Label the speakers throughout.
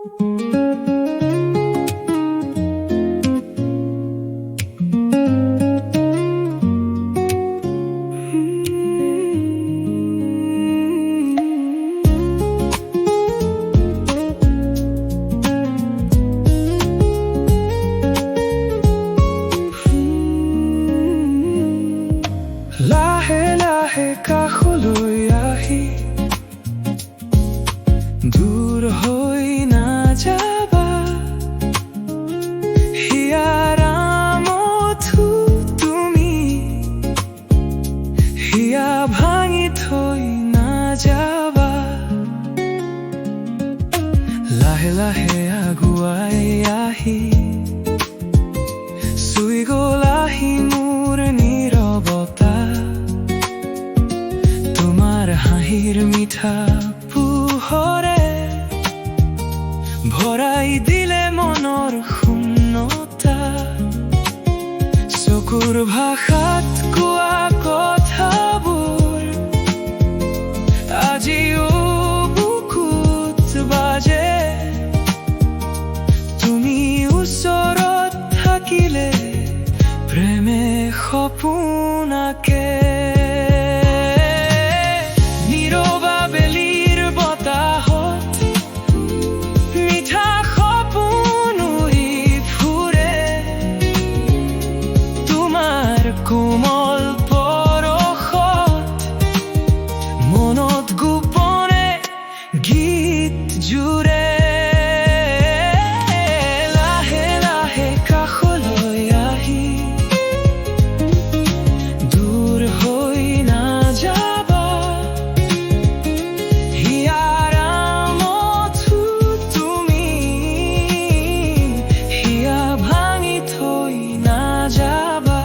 Speaker 1: লাহে লাহে কাষলৈ আহি দূৰ হৈ নাযাবা, হিয়াৰ আমঠু তুমি হিয়া ভাঙি থৈ নাযাবা। লাহে লাহে আগুৱাই আহি চুই গ'ল আহি মোৰ নীৰৱতা, তোমাৰ হাঁহিৰ মিঠা পোহৰে ভৰাই দিলে মনৰ শূন্যতা। চকুৰ ভাষাত কোৱা কথাবোৰ আজিও বুকুত বাজে, তুমি ওচৰত থাকিলে প্ৰেমে সপোন আঁকে। নীৰৱা বেলিৰ বতাহত মিঠা সপোন উৰি ফুৰে, তোমাৰ কোমল পৰশত মনত গোপনে গীত জুৰে। লাহে লাহে কাষলৈ আহি দূৰ হৈ নাযাবা, হিয়াৰ আমঠু তুমি হিয়া ভাঙি থৈ নাযাবা।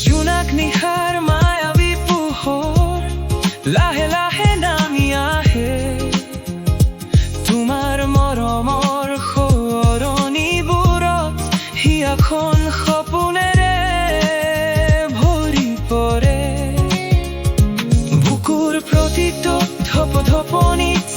Speaker 1: জোনাক নিশাৰ মায়াবী পোহৰ লাহে লাহে নামি আহে, তোমাৰ মৰমৰ সোঁৱৰণিবোৰত হিয়াখন সপোনেৰে ভৰি পৰে। বুকুৰ প্ৰতিটো ধপধপনিত